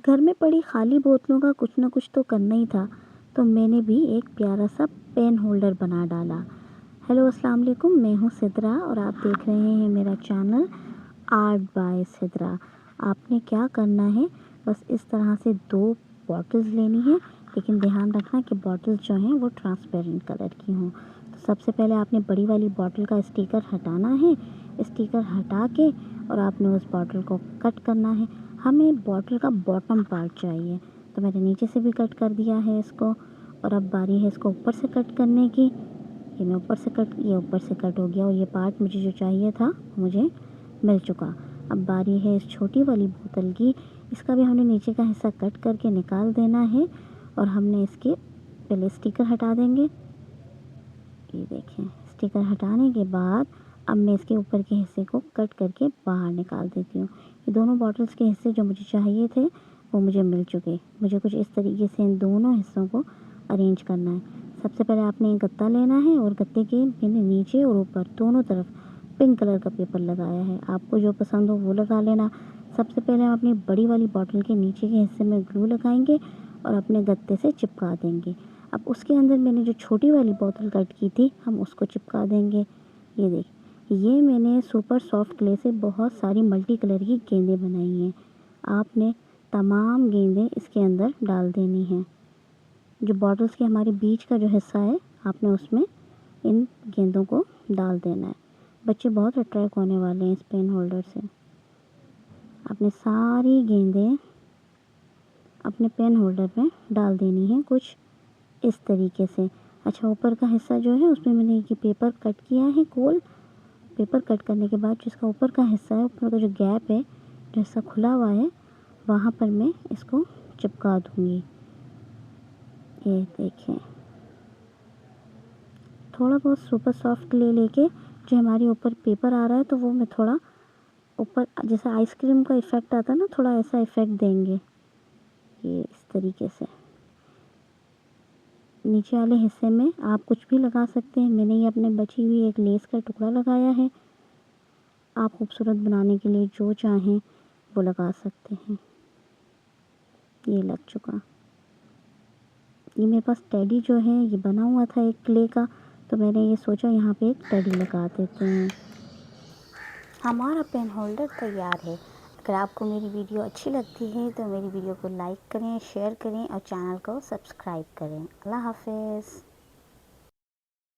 घर में पड़ी खाली बोतलों का कुछ ना कुछ तो करना ही था, तो मैंने भी एक प्यारा सा पेन होल्डर बना डाला। हेलो अस्सलाम वालेकुम, मैं हूँ सिद्रा और आप देख रहे हैं मेरा चैनल आर्ट बाय सिद्रा। आपने क्या करना है, बस इस तरह से 2 बॉटल्स लेनी है, लेकिन ध्यान रखना कि बॉटल्स जो हैं वो ट्रांसपेरेंट कलर की हों। तो सबसे पहले आपने बड़ी वाली बॉटल का स्टिकर हटाना है। स्टिकर हटा के और आपने उस बॉटल को कट करना है। हमें बॉटल का बॉटम पार्ट चाहिए, तो मैंने नीचे से भी कट कर दिया है इसको। और अब बारी है इसको ऊपर से कट करने की। ये ऊपर से कट हो गया और ये पार्ट मुझे जो चाहिए था मुझे मिल चुका। अब बारी है इस छोटी वाली बोतल की। इसका भी हमने नीचे का हिस्सा कट करके निकाल देना है और हमने इसके पहले स्टिकर हटा देंगे। ये देखें, स्टिकर हटाने के बाद अब मैं इसके ऊपर के हिस्से को कट करके बाहर निकाल देती हूँ। ये दोनों बॉटल्स के हिस्से जो मुझे चाहिए थे वो मुझे मिल चुके। मुझे कुछ इस तरीके से इन दोनों हिस्सों को अरेंज करना है। सबसे पहले आपने एक गत्ता लेना है और गत्ते के मैंने नीचे और ऊपर दोनों तरफ पिंक कलर का पेपर लगाया है। आपको जो पसंद हो वो लगा लेना। सबसे पहले हम अपनी बड़ी वाली बॉटल के नीचे के हिस्से में ग्लू लगाएंगे और अपने गत्ते से चिपका देंगे। अब उसके अंदर मैंने जो छोटी वाली बोतल कट की थी हम उसको चिपका देंगे। ये देखिए, ये मैंने सुपर सॉफ्ट क्ले से बहुत सारी मल्टी कलर की गेंदें बनाई हैं। आपने तमाम गेंदें इसके अंदर डाल देनी हैं। जो बॉटल्स के हमारे बीच का जो हिस्सा है आपने उसमें इन गेंदों को डाल देना है। बच्चे बहुत अट्रैक्ट होने वाले हैं इस पेन होल्डर से। आपने सारी गेंदें अपने पेन होल्डर में डाल देनी है कुछ इस तरीके से। अच्छा, ऊपर का हिस्सा जो है उसमें मैंने ये पेपर कट किया है गोल। पेपर कट करने के बाद जिसका ऊपर का हिस्सा है, ऊपर का जो गैप है, जो हिस्सा खुला हुआ है, वहाँ पर मैं इसको चिपका दूँगी। ये देखें, थोड़ा बहुत सुपर सॉफ्ट क्ले लेके जो हमारे ऊपर पेपर आ रहा है तो वो मैं थोड़ा ऊपर जैसे आइसक्रीम का इफ़ेक्ट आता है ना, थोड़ा ऐसा इफ़ेक्ट देंगे। ये इस तरीके से नीचे वाले हिस्से में आप कुछ भी लगा सकते हैं। मैंने ये अपने बची हुई एक लेस का टुकड़ा लगाया है। आप खूबसूरत बनाने के लिए जो चाहें वो लगा सकते हैं। ये लग चुका। ये मेरे पास टेडी जो है ये बना हुआ था एक क्ले का, तो मैंने ये सोचा यहाँ पे एक टेडी लगा देते हैं। हमारा पेन होल्डर तैयार है। अगर आपको मेरी वीडियो अच्छी लगती है तो मेरी वीडियो को लाइक करें, शेयर करें और चैनल को सब्सक्राइब करें। अल्लाह हाफ़िज़।